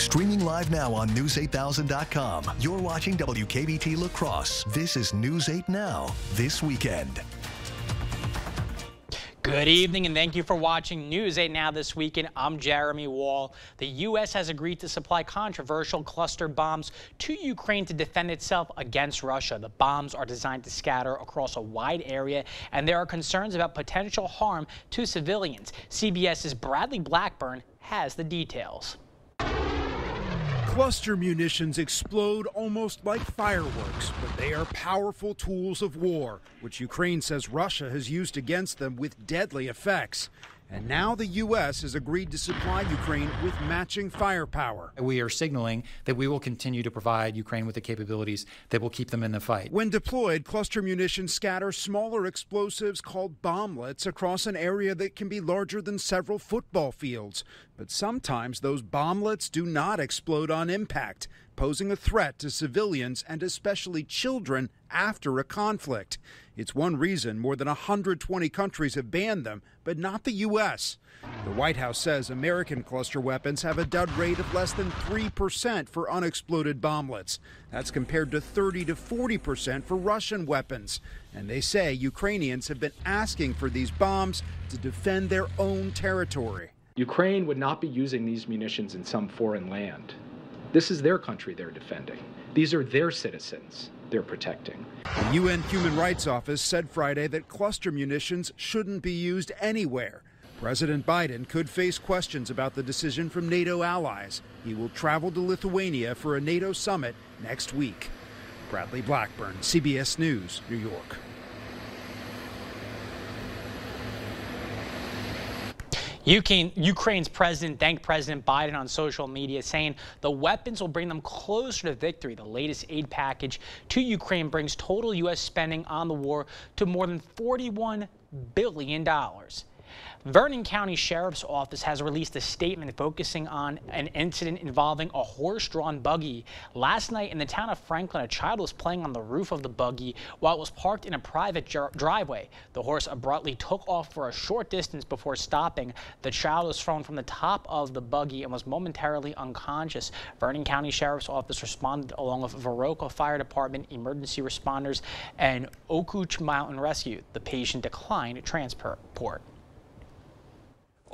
Streaming live now on News8000.com. You're watching WKBT La Crosse. This is News 8 Now, this weekend. Good evening and thank you for watching News 8 Now this weekend. I'm Jeremy Wall. The U.S. has agreed to supply controversial cluster bombs to Ukraine to defend itself against Russia. The bombs are designed to scatter across a wide area, and there are concerns about potential harm to civilians. CBS's Bradley Blackburn has the details. Cluster munitions explode almost like fireworks, but they are powerful tools of war, which Ukraine says Russia has used against them with deadly effects. And now the U.S. has agreed to supply Ukraine with matching firepower. We are signaling that we will continue to provide Ukraine with the capabilities that will keep them in the fight. When deployed, cluster munitions scatter smaller explosives called bomblets across an area that can be larger than several football fields. But sometimes those bomblets do not explode on impact, posing a threat to civilians and especially children after a conflict. It's one reason more than 120 countries have banned them, but not the U.S. The White House says American cluster weapons have a dud rate of less than 3% for unexploded bomblets. That's compared to 30 to 40% for Russian weapons. And they say Ukrainians have been asking for these bombs to defend their own territory. Ukraine would not be using these munitions in some foreign land. This is their country they're defending. These are their citizens they're protecting. The UN Human Rights Office said Friday that cluster munitions shouldn't be used anywhere. President Biden could face questions about the decision from NATO allies. He will travel to Lithuania for a NATO summit next week. Bradley Blackburn, CBS News, New York. Ukraine's president thanked President Biden on social media, saying the weapons will bring them closer to victory. The latest aid package to Ukraine brings total U.S. spending on the war to more than $41 billion. Vernon County Sheriff's Office has released a statement focusing on an incident involving a horse-drawn buggy. Last night in the town of Franklin, a child was playing on the roof of the buggy while it was parked in a private driveway. The horse abruptly took off for a short distance before stopping. The child was thrown from the top of the buggy and was momentarily unconscious. Vernon County Sheriff's Office responded along with Viroqua Fire Department, emergency responders, and Okootch Mountain Rescue. The patient declined transport.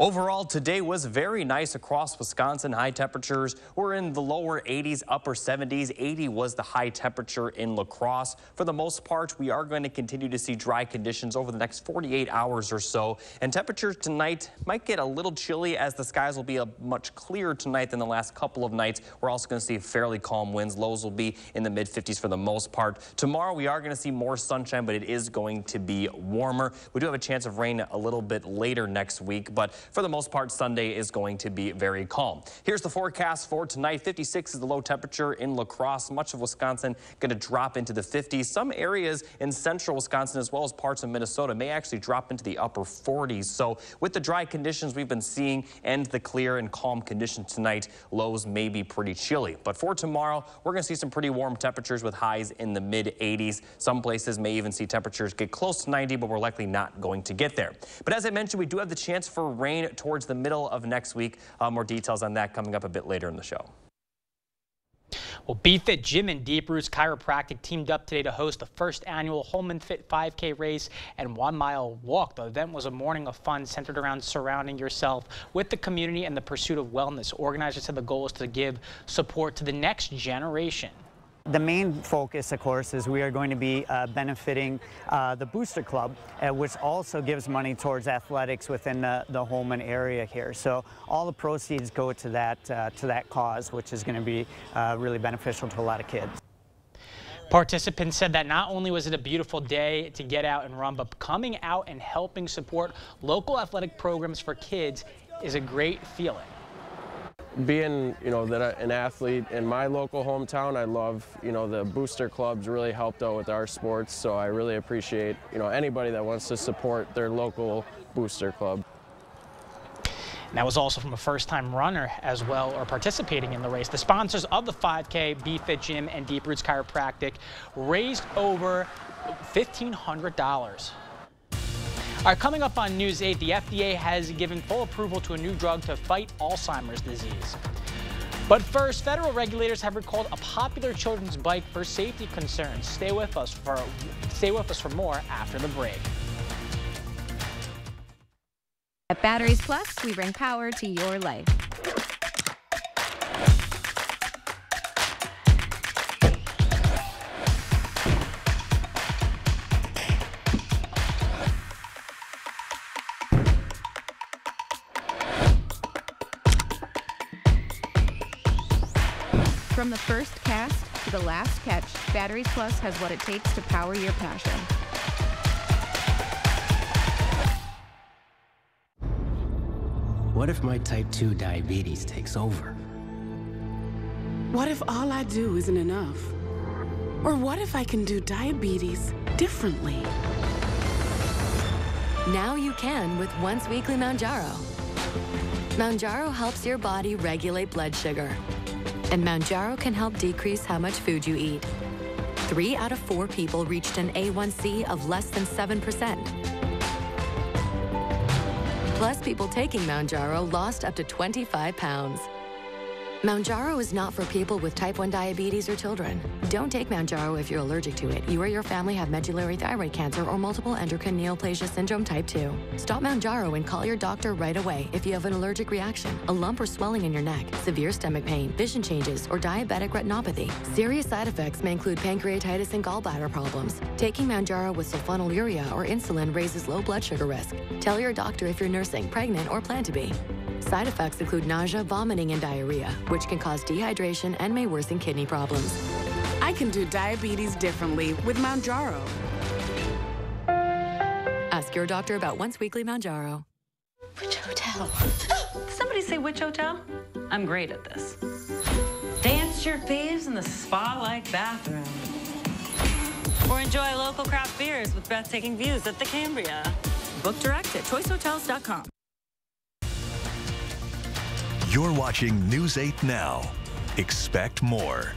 Overall, today was very nice across Wisconsin. High temperatures were in the lower 80s, upper 70s. 80 was the high temperature in La Crosse. For the most part, we are going to continue to see dry conditions over the next 48 hours or so. And temperatures tonight might get a little chilly as the skies will be much clearer tonight than the last couple of nights. We're also going to see fairly calm winds. Lows will be in the mid-50s for the most part. Tomorrow, we are going to see more sunshine, but it is going to be warmer. We do have a chance of rain a little bit later next week, but for the most part, Sunday is going to be very calm. Here's the forecast for tonight. 56 is the low temperature in La Crosse. Much of Wisconsin going to drop into the 50s. Some areas in central Wisconsin as well as parts of Minnesota may actually drop into the upper 40s. So with the dry conditions we've been seeing and the clear and calm conditions tonight, lows may be pretty chilly. But for tomorrow, we're going to see some pretty warm temperatures with highs in the mid 80s. Some places may even see temperatures get close to 90, but we're likely not going to get there. But as I mentioned, we do have the chance for rain towards the middle of next week. More details on that coming up a bit later in the show. Well, BFit Gym and Deep Roots Chiropractic teamed up today to host the first annual Holman Fit 5K race and 1 mile walk. The event was a morning of fun centered around surrounding yourself with the community and the pursuit of wellness. Organizers said the goal is to give support to the next generation. The main focus, of course, is we are going to be benefiting the Booster Club, which also gives money towards athletics within the Holman area here. So all the proceeds go to that cause, which is going to be really beneficial to a lot of kids. Participants said that not only was it a beautiful day to get out and run, but coming out and helping support local athletic programs for kids is a great feeling. Being, an athlete in my local hometown, I love, the booster clubs really helped out with our sports, so I really appreciate, anybody that wants to support their local booster club. And that was also from a first-time runner as well, or participating in the race. The sponsors of the 5K, BFit Gym and Deep Roots Chiropractic, raised over $1,500. All right, coming up on News 8, the FDA has given full approval to a new drug to fight Alzheimer's disease. But first, federal regulators have recalled a popular children's bike for safety concerns. Stay with us for more after the break. At Batteries Plus, we bring power to your life. From the first cast to the last catch, Batteries Plus has what it takes to power your passion. What if my type 2 diabetes takes over? What if all I do isn't enough? Or what if I can do diabetes differently? Now you can with Once Weekly Mounjaro. Mounjaro helps your body regulate blood sugar. And Mounjaro can help decrease how much food you eat. 3 out of 4 people reached an A1C of less than 7%. Plus, people taking Mounjaro lost up to 25 pounds. Mounjaro is not for people with type 1 diabetes or children. Don't take Mounjaro if you're allergic to it. You or your family have medullary thyroid cancer or multiple endocrine neoplasia syndrome type 2. Stop Mounjaro and call your doctor right away if you have an allergic reaction, a lump or swelling in your neck, severe stomach pain, vision changes, or diabetic retinopathy. Serious side effects may include pancreatitis and gallbladder problems. Taking Mounjaro with sulfonylurea or insulin raises low blood sugar risk. Tell your doctor if you're nursing, pregnant, or plan to be. Side effects include nausea, vomiting, and diarrhea, which can cause dehydration and may worsen kidney problems. I can do diabetes differently with Mounjaro. Ask your doctor about Once Weekly Mounjaro. Which hotel? Did somebody say which hotel? I'm great at this. Dance your faves in the spa-like bathroom. Or enjoy local craft beers with breathtaking views at the Cambria. Book direct at choicehotels.com. You're watching News 8 Now. Expect more.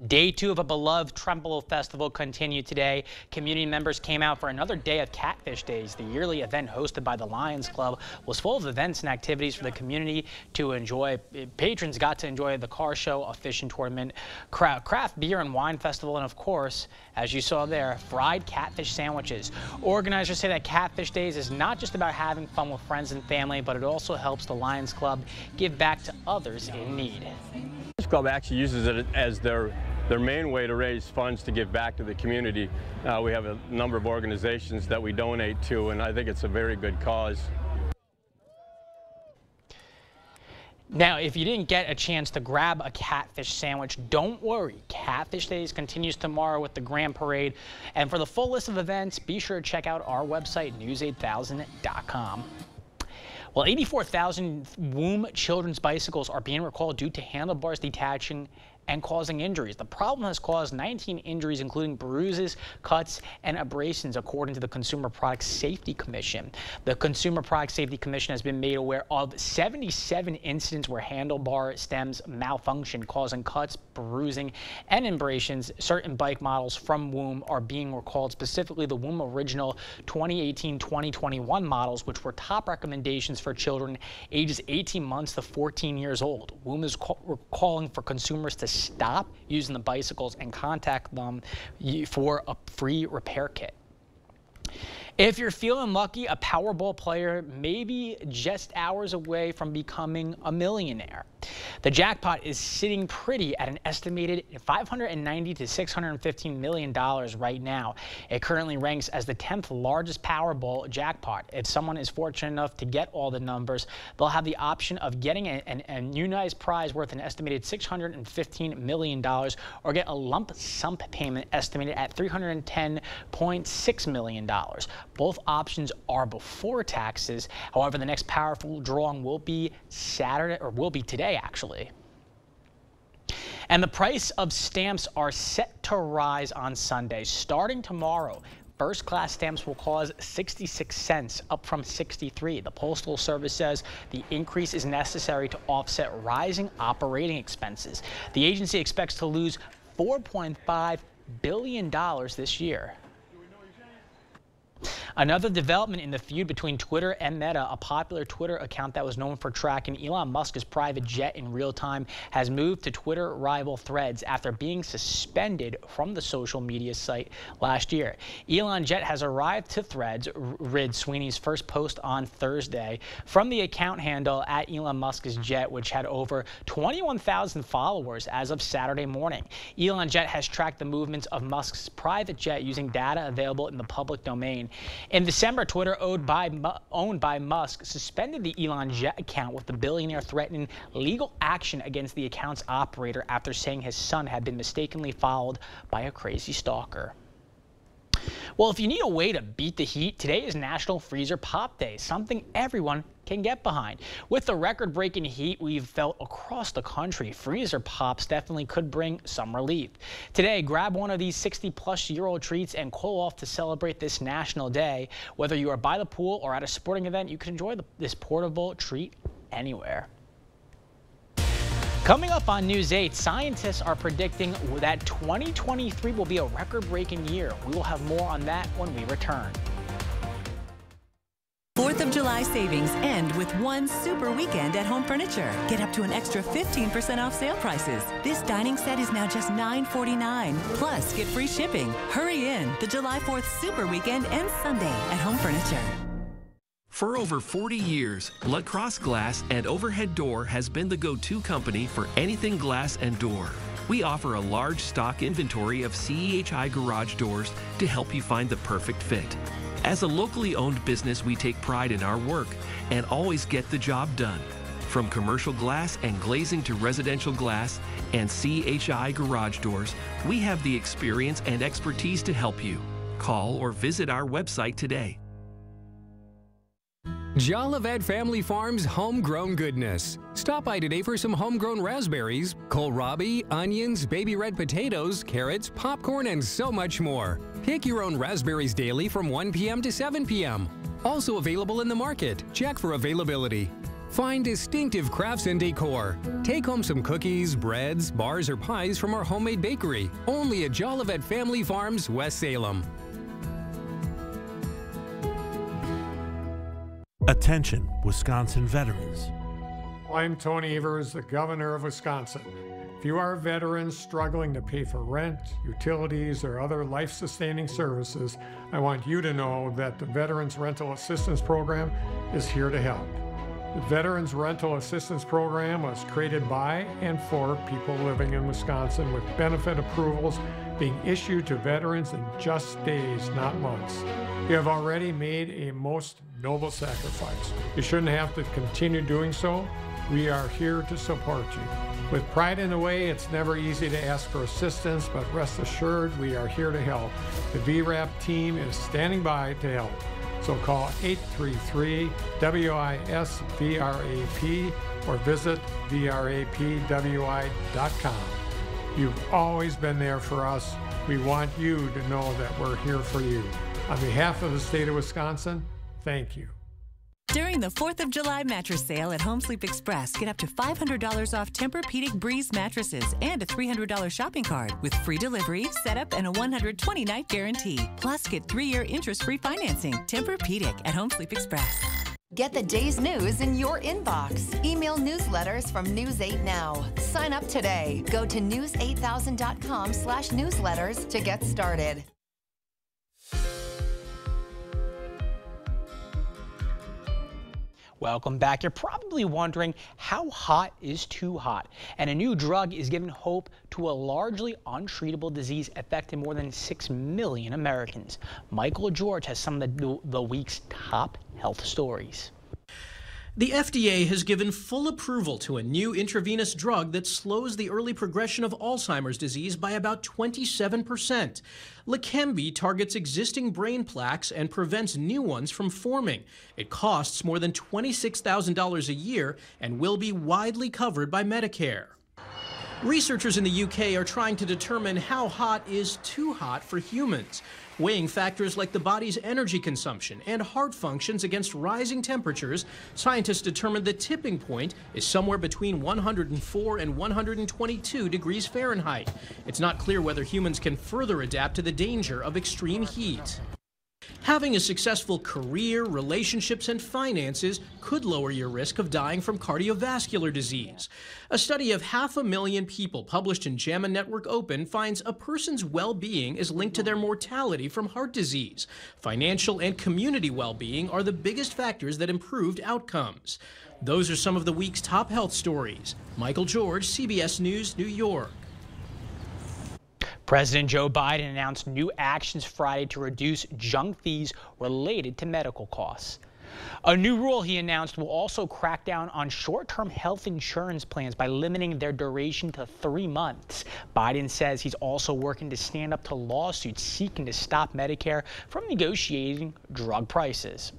Day 2 of a beloved Trempealeau Festival continued today. Community members came out for another day of Catfish Days. The yearly event hosted by the Lions Club was full of events and activities for the community to enjoy. Patrons got to enjoy the car show, a fishing tournament, craft beer and wine festival, and of course, as you saw there, fried catfish sandwiches. Organizers say that Catfish Days is not just about having fun with friends and family, but it also helps the Lions Club give back to others in need. This club actually uses it as their main way to raise funds to give back to the community. We have a number of organizations that we donate to, and I think it's a very good cause. Now, if you didn't get a chance to grab a catfish sandwich, don't worry. Catfish Days continues tomorrow with the Grand Parade. And for the full list of events, be sure to check out our website, news8000.com. Well, 84,000 WOOM children's bicycles are being recalled due to handlebars detaching and causing injuries. The problem has caused 19 injuries, including bruises, cuts, and abrasions, according to the Consumer Product Safety Commission. The Consumer Product Safety Commission has been made aware of 77 incidents where handlebar stems malfunction, causing cuts, bruising, and abrasions. Certain bike models from WOOM are being recalled, specifically the WOOM Original 2018-2021 models, which were top recommendations for children ages 18 months to 14 years old. WOOM is calling for consumers to stop using the bicycles and contact them for a free repair kit. If you're feeling lucky, a Powerball player may be just hours away from becoming a millionaire. The jackpot is sitting pretty at an estimated $590 to $615 million right now. It currently ranks as the 10th largest Powerball jackpot. If someone is fortunate enough to get all the numbers, they'll have the option of getting a unionized prize worth an estimated $615 million or get a lump sum payment estimated at $310.6 million. Both options are before taxes. However, the next powerful drawing will be today, actually. And the price of stamps are set to rise on Sunday. Starting tomorrow, first-class stamps will cost 66 cents, up from 63. The Postal Service says the increase is necessary to offset rising operating expenses. The agency expects to lose $4.5 billion this year. Another development in the feud between Twitter and Meta, a popular Twitter account that was known for tracking Elon Musk's private jet in real time, has moved to Twitter rival Threads after being suspended from the social media site last year. Elon Jet has arrived to Threads, read Sweeney's first post on Thursday, from the account handle at Elon Musk's jet, which had over 21,000 followers as of Saturday morning. Elon Jet has tracked the movements of Musk's private jet using data available in the public domain. In December, Twitter, owned by Musk, suspended the Elon Jet account, with the billionaire threatening legal action against the account's operator after saying his son had been mistakenly followed by a crazy stalker. Well, if you need a way to beat the heat, today is National Freezer Pop Day, something everyone can get behind. With the record-breaking heat we've felt across the country, freezer pops definitely could bring some relief. Today, grab one of these 60-plus-year-old treats and cool off to celebrate this National Day. Whether you are by the pool or at a sporting event, you can enjoy this portable treat anywhere. Coming up on News 8, scientists are predicting that 2023 will be a record-breaking year. We will have more on that when we return. 4th of July savings end with one super weekend at Home Furniture. Get up to an extra 15% off sale prices. This dining set is now just $9.49. Plus, get free shipping. Hurry in. The July 4th super weekend ends Sunday at Home Furniture. For over 40 years, Lacrosse Glass and Overhead Door has been the go-to company for anything glass and door. We offer a large stock inventory of CEHI garage doors to help you find the perfect fit. As a locally owned business, we take pride in our work and always get the job done. From commercial glass and glazing to residential glass and CEHI garage doors, we have the experience and expertise to help you. Call or visit our website today. Jolivet Family Farms Homegrown Goodness. Stop by today for some homegrown raspberries, kohlrabi, onions, baby red potatoes, carrots, popcorn, and so much more. Pick your own raspberries daily from 1 p.m. to 7 p.m. Also available in the market. Check for availability. Find distinctive crafts and decor. Take home some cookies, breads, bars, or pies from our homemade bakery. Only at Jolivet Family Farms, West Salem. Attention, Wisconsin veterans. I'm Tony Evers, the governor of Wisconsin. If you are a veteran struggling to pay for rent, utilities, or other life-sustaining services, I want you to know that the Veterans Rental Assistance Program is here to help. The Veterans Rental Assistance Program was created by and for people living in Wisconsin, with benefit approvals being issued to veterans in just days, not months. You have already made a most noble sacrifice. You shouldn't have to continue doing so. We are here to support you. With pride in the way, it's never easy to ask for assistance, but rest assured we are here to help. The VRAP team is standing by to help. So call 833-WIS-VRAP or visit VRAPWI.com. You've always been there for us. We want you to know that we're here for you. On behalf of the state of Wisconsin, thank you. During the 4th of July mattress sale at Home Sleep Express, get up to $500 off Tempur-Pedic Breeze mattresses and a $300 shopping card with free delivery, setup, and a 120-night guarantee. Plus, get 3-year interest-free financing. Tempur-Pedic at Home Sleep Express. Get the day's news in your inbox. Email newsletters from News 8 Now. Sign up today. Go to news8000.com/newsletters to get started. Welcome back. You're probably wondering, how hot is too hot? And a new drug is giving hope to a largely untreatable disease affecting more than 6 million Americans. Michael George has some of the week's top health stories. The FDA has given full approval to a new intravenous drug that slows the early progression of Alzheimer's disease by about 27%. Leqembi targets existing brain plaques and prevents new ones from forming. It costs more than $26,000 a year and will be widely covered by Medicare. Researchers in the UK are trying to determine how hot is too hot for humans, weighing factors like the body's energy consumption and heart functions against rising temperatures. Scientists determined the tipping point is somewhere between 104 and 122 degrees Fahrenheit. It's not clear whether humans can further adapt to the danger of extreme heat. Having a successful career, relationships, and finances could lower your risk of dying from cardiovascular disease. A study of 500,000 people published in JAMA Network Open finds a person's well-being is linked to their mortality from heart disease. Financial and community well-being are the biggest factors that improved outcomes. Those are some of the week's top health stories. Michael George, CBS News, New York. President Joe Biden announced new actions Friday to reduce junk fees related to medical costs. A new rule he announced will also crack down on short-term health insurance plans by limiting their duration to 3 months. Biden says he's also working to stand up to lawsuits seeking to stop Medicare from negotiating drug prices.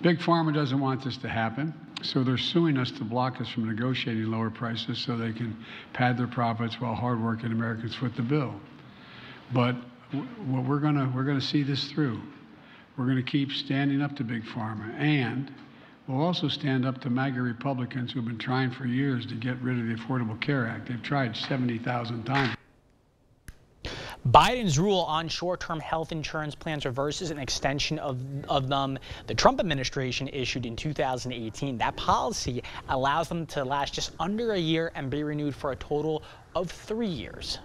Big Pharma doesn't want this to happen, so they're suing us to block us from negotiating lower prices so they can pad their profits while hardworking Americans foot the bill. But what we're gonna see this through. We're gonna keep standing up to Big Pharma, and we'll also stand up to MAGA Republicans who've been trying for years to get rid of the Affordable Care Act. They've tried 70,000 times. Biden's rule on short-term health insurance plans reverses an extension of them the Trump administration issued in 2018. That policy allows them to last just under a year and be renewed for a total of 3 years.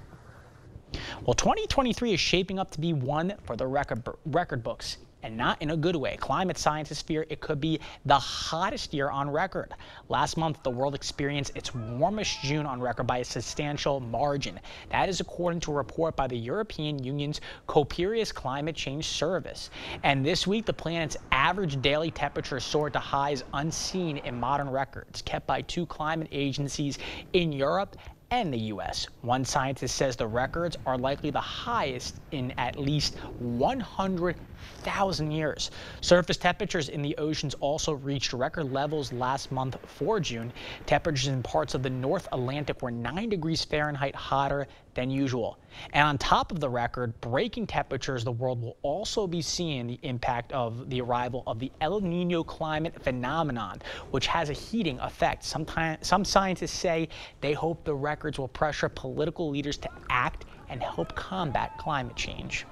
Well, 2023 is shaping up to be one for the record books. And not in a good way. Climate scientists fear it could be the hottest year on record. Last month, the world experienced its warmest June on record by a substantial margin. That is according to a report by the European Union's Coperius Climate Change Service. And this week, the planet's average daily temperature soared to highs unseen in modern records, kept by 2 climate agencies in Europe and the U.S. One scientist says the records are likely the highest in at least 100,000 years. Surface temperatures in the oceans also reached record levels last month for June. Temperatures in parts of the North Atlantic were 9 degrees Fahrenheit hotter than usual. And on top of the record-breaking temperatures, the world will also be seeing the impact of the arrival of the El Nino climate phenomenon, which has a heating effect. Some scientists say they hope the records will pressure political leaders to act and help combat climate change.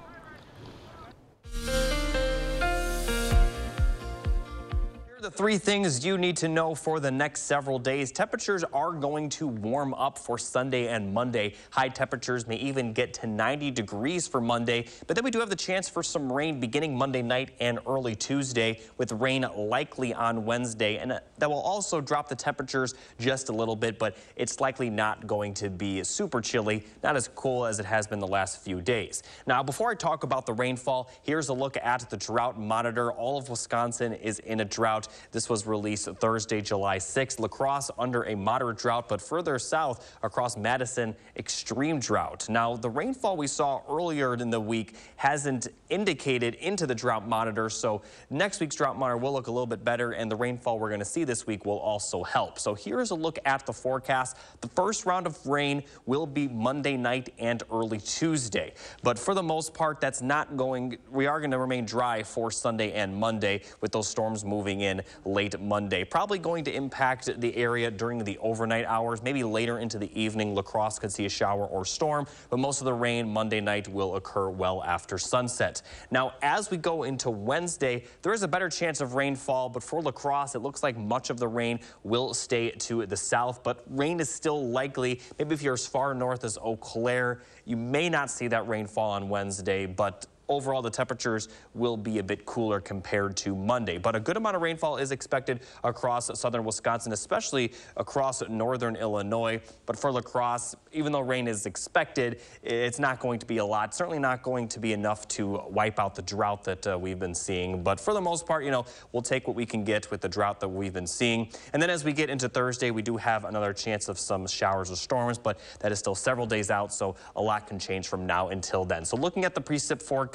The 3 things you need to know for the next several days. Temperatures are going to warm up for Sunday and Monday. High temperatures may even get to 90 degrees for Monday, but then we do have the chance for some rain beginning Monday night and early Tuesday, with rain likely on Wednesday, and that will also drop the temperatures just a little bit, but it's likely not going to be super chilly, not as cool as it has been the last few days. Now, before I talk about the rainfall, here's a look at the drought monitor. All of Wisconsin is in a drought. This was released Thursday, July 6th. La Crosse under a moderate drought, but further south across Madison, extreme drought. Now, the rainfall we saw earlier in the week hasn't indicated into the drought monitor, so next week's drought monitor will look a little bit better, and the rainfall we're going to see this week will also help. So here's a look at the forecast. The first round of rain will be Monday night and early Tuesday, but for the most part, that's not going. We are going to remain dry for Sunday and Monday, with those storms moving in late Monday. Probably going to impact the area during the overnight hours, maybe later into the evening. La Crosse could see a shower or storm, but most of the rain Monday night will occur well after sunset. Now, as we go into Wednesday, there is a better chance of rainfall, but for La Crosse, it looks like much of the rain will stay to the south, but rain is still likely. Maybe if you're as far north as Eau Claire, you may not see that rainfall on Wednesday, but overall, the temperatures will be a bit cooler compared to Monday, but a good amount of rainfall is expected across southern Wisconsin, especially across northern Illinois. But for La Crosse, even though rain is expected, it's not going to be a lot. Certainly not going to be enough to wipe out the drought that we've been seeing. But for the most part, we'll take what we can get with the drought that we've been seeing. And then as we get into Thursday, we do have another chance of some showers or storms, but that is still several days out, so a lot can change from now until then. So looking at the precip forecast,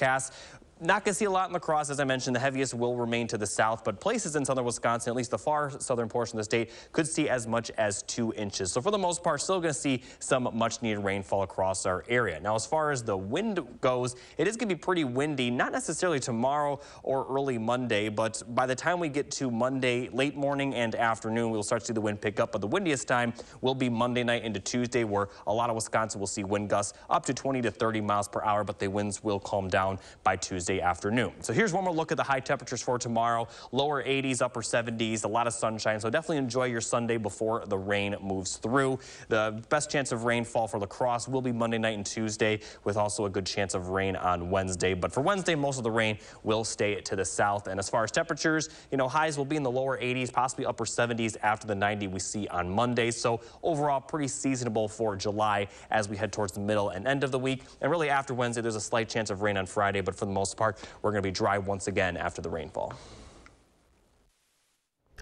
not going to see a lot in La Crosse, as I mentioned. The heaviest will remain to the south, but places in southern Wisconsin, at least the far southern portion of the state, could see as much as 2 inches. So for the most part, still going to see some much needed rainfall across our area. Now, as far as the wind goes, it is going to be pretty windy, not necessarily tomorrow or early Monday, but by the time we get to Monday, late morning and afternoon, we'll start to see the wind pick up. But the windiest time will be Monday night into Tuesday, where a lot of Wisconsin will see wind gusts up to 20 to 30 miles per hour, but the winds will calm down by Tuesday Tuesday afternoon. So here's one more look at the high temperatures for tomorrow. Lower 80s, upper 70s, a lot of sunshine. So definitely enjoy your Sunday before the rain moves through. The best chance of rainfall for La Crosse will be Monday night and Tuesday, with also a good chance of rain on Wednesday. But for Wednesday, most of the rain will stay to the south. And as far as temperatures, highs will be in the lower 80s, possibly upper 70s after the 90 we see on Monday. So overall, pretty seasonable for July as we head towards the middle and end of the week. And really after Wednesday, there's a slight chance of rain on Friday, but for the most part, we're going to be dry once again after the rainfall.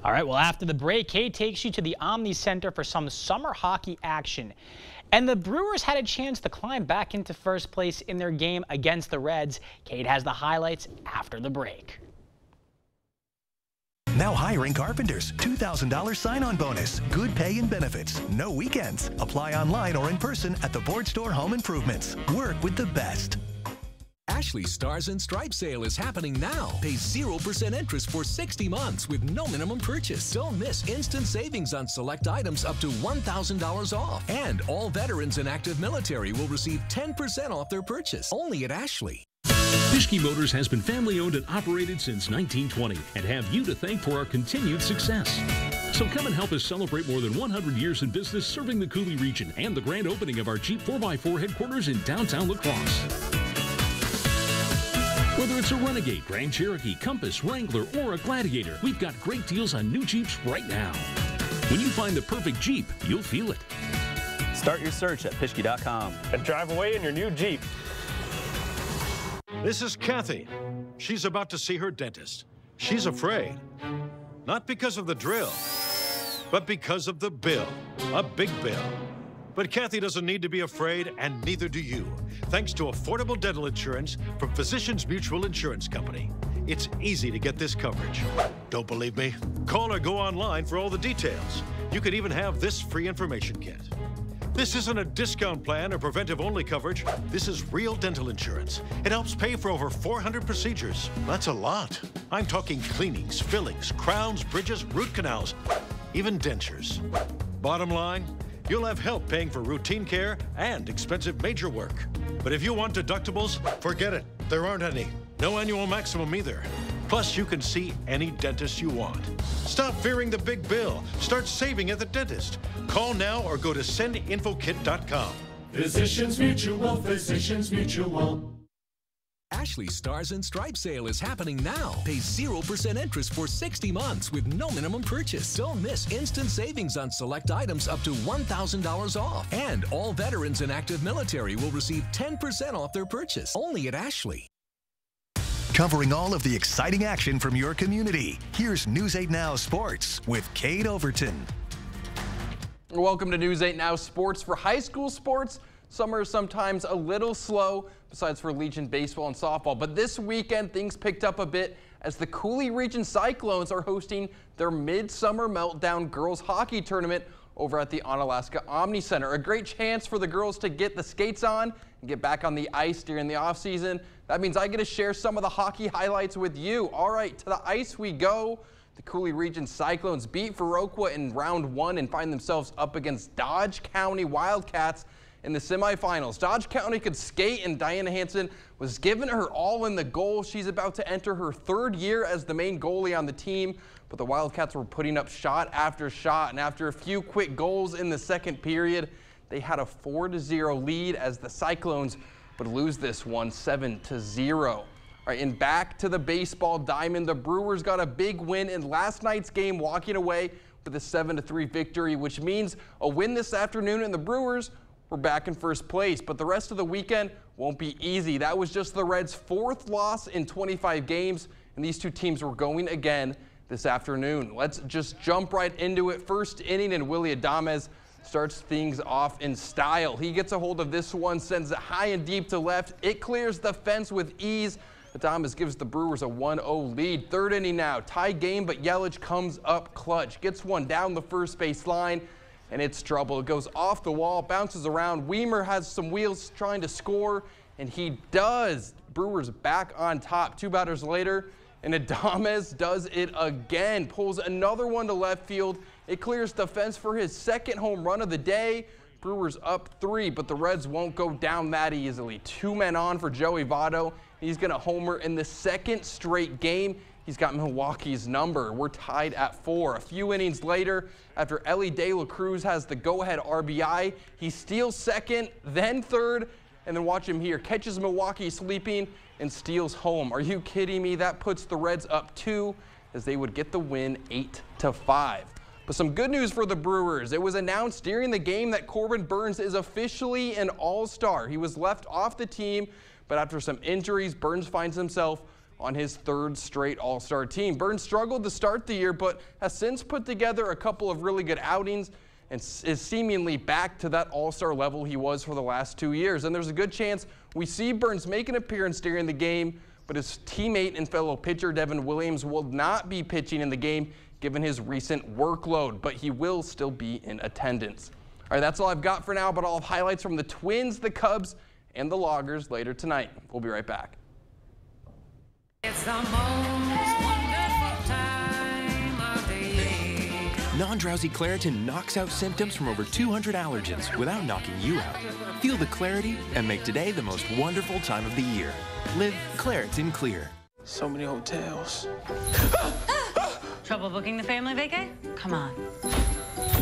All right, well, after the break, Kate takes you to the Omni Center for some summer hockey action. And the Brewers had a chance to climb back into first place in their game against the Reds. Kate has the highlights after the break. Now hiring carpenters. $2,000 sign-on bonus. Good pay and benefits. No weekends. Apply online or in person at the Board Store Home Improvements. Work with the best. Ashley Stars and Stripes sale is happening now. Pay 0% interest for 60 months with no minimum purchase. Don't miss instant savings on select items up to $1,000 off. And all veterans and active military will receive 10% off their purchase. Only at Ashley. Pischke Motors has been family-owned and operated since 1920 and have you to thank for our continued success. So come and help us celebrate more than 100 years in business serving the Coulee region and the grand opening of our Jeep 4x4 headquarters in downtown La Crosse. Whether it's a Renegade, Grand Cherokee, Compass, Wrangler, or a Gladiator, we've got great deals on new Jeeps right now. When you find the perfect Jeep, you'll feel it. Start your search at Pischke.com and drive away in your new Jeep. This is Kathy. She's about to see her dentist. She's afraid. Not because of the drill, but because of the bill. A big bill. But Kathy doesn't need to be afraid, and neither do you, thanks to affordable dental insurance from Physicians Mutual Insurance Company. It's easy to get this coverage. Don't believe me? Call or go online for all the details. You can even have this free information kit. This isn't a discount plan or preventive-only coverage. This is real dental insurance. It helps pay for over 400 procedures. That's a lot. I'm talking cleanings, fillings, crowns, bridges, root canals, even dentures. Bottom line, you'll have help paying for routine care and expensive major work. But if you want deductibles, forget it. There aren't any. No annual maximum either. Plus, you can see any dentist you want. Stop fearing the big bill. Start saving at the dentist. Call now or go to sendinfokit.com. Physicians Mutual, Physicians Mutual. Ashley Stars and Stripes sale is happening now. Pay 0% interest for 60 months with no minimum purchase. Don't miss instant savings on select items up to $1,000 off. And all veterans and active military will receive 10% off their purchase. Only at Ashley. Covering all of the exciting action from your community. Here's News 8 Now Sports with Kate Overton. Welcome to News 8 Now Sports. For high school sports, summer is sometimes a little slow, besides for Legion baseball and softball. But this weekend, things picked up a bit as the Coulee Region Cyclones are hosting their Midsummer Meltdown girls hockey tournament over at the Onalaska Omni Center. A great chance for the girls to get the skates on and get back on the ice during the offseason. That means I get to share some of the hockey highlights with you. All right, to the ice we go. The Coulee Region Cyclones beat Viroqua in round 1 and find themselves up against Dodge County Wildcats in the semifinals. Dodge County could skate, and Diana Hansen was giving her all in the goal. She's about to enter her 3rd year as the main goalie on the team, but the Wildcats were putting up shot after shot, and after a few quick goals in the second period, they had a 4-0 lead as the Cyclones would lose this one 7-0. All right, and back to the baseball diamond. The Brewers got a big win in last night's game, walking away with a 7-3 victory, which means a win this afternoon, and the Brewers were back in first place. But the rest of the weekend won't be easy. That was just the Reds' 4th loss in 25 games, and these two teams were going again this afternoon. Let's just jump right into it. First inning, and Willy Adames starts things off in style. He gets a hold of this one, sends it high and deep to left. It clears the fence with ease. Adames gives the Brewers a 1-0 lead. 3rd inning now, tie game, but Yelich comes up clutch. Gets one down the first base line, and it's trouble. It goes off the wall, bounces around. Weimer has some wheels trying to score, and he does. Brewers back on top. 2 batters later, and Adames does it again. Pulls another one to left field. It clears the fence for his 2nd home run of the day. Brewers up 3, but the Reds won't go down that easily. 2 men on for Joey Votto. He's going to homer in the second straight game. He's got Milwaukee's number. We're tied at 4. A few innings later, after Elly De La Cruz has the go-ahead RBI, he steals second, then third, and then watch him here. Catches Milwaukee sleeping and steals home. Are you kidding me? That puts the Reds up 2 as they would get the win 8-5. But some good news for the Brewers. It was announced during the game that Corbin Burnes is officially an all-star. He was left off the team, but after some injuries, Burnes finds himself on his 3rd straight all-star team. Burnes struggled to start the year, but has since put together a couple of really good outings and is seemingly back to that all-star level he was for the last 2 years. And there's a good chance we see Burnes make an appearance during the game, but his teammate and fellow pitcher Devin Williams will not be pitching in the game given his recent workload, but he will still be in attendance. All right, that's all I've got for now, but I'll have highlights from the Twins, the Cubs, and the Loggers later tonight. We'll be right back. It's the most wonderful time of the year. Non-drowsy Claritin knocks out symptoms from over 200 allergens without knocking you out. Feel the clarity and make today the most wonderful time of the year. Live Claritin Clear. So many hotels. Trouble booking the family vacay? Come on.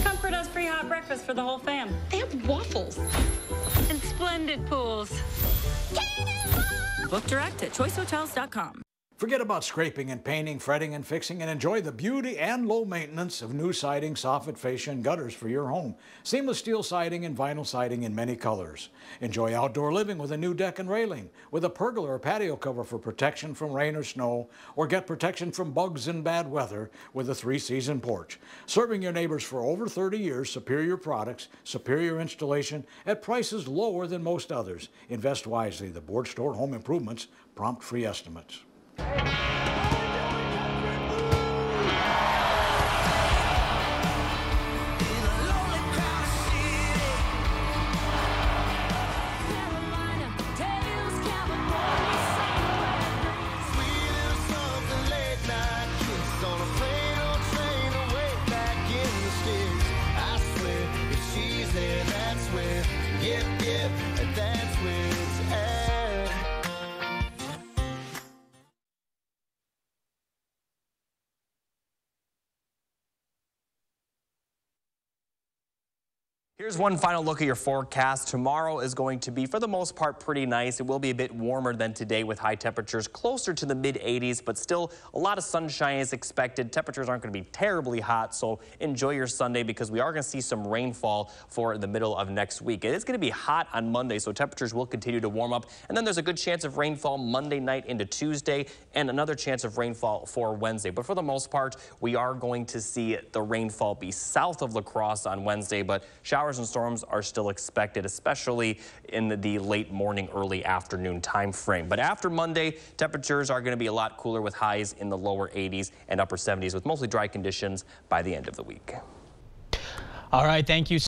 Comfort does free hot breakfast for the whole fam. They have waffles. And splendid pools. Book direct at choicehotels.com. Forget about scraping and painting, fretting and fixing, and enjoy the beauty and low maintenance of new siding, soffit, fascia, and gutters for your home. Seamless steel siding and vinyl siding in many colors. Enjoy outdoor living with a new deck and railing, with a pergola or patio cover for protection from rain or snow, or get protection from bugs and bad weather with a 3-season porch. Serving your neighbors for over 30 years, superior products, superior installation, at prices lower than most others. Invest wisely. The Board Store Home Improvements, prompt free estimates. Here's one final look at your forecast. Tomorrow is going to be, for the most part, pretty nice. It will be a bit warmer than today with high temperatures closer to the mid-80s, but still a lot of sunshine is expected. Temperatures aren't going to be terribly hot, so enjoy your Sunday because we are going to see some rainfall for the middle of next week. It is going to be hot on Monday, so temperatures will continue to warm up. And then there's a good chance of rainfall Monday night into Tuesday and another chance of rainfall for Wednesday. But for the most part, we are going to see the rainfall be south of La Crosse on Wednesday, but showers and storms are still expected, especially in the late morning, early afternoon time frame. But after Monday, temperatures are going to be a lot cooler with highs in the lower 80s and upper 70s with mostly dry conditions by the end of the week. All right, thank you.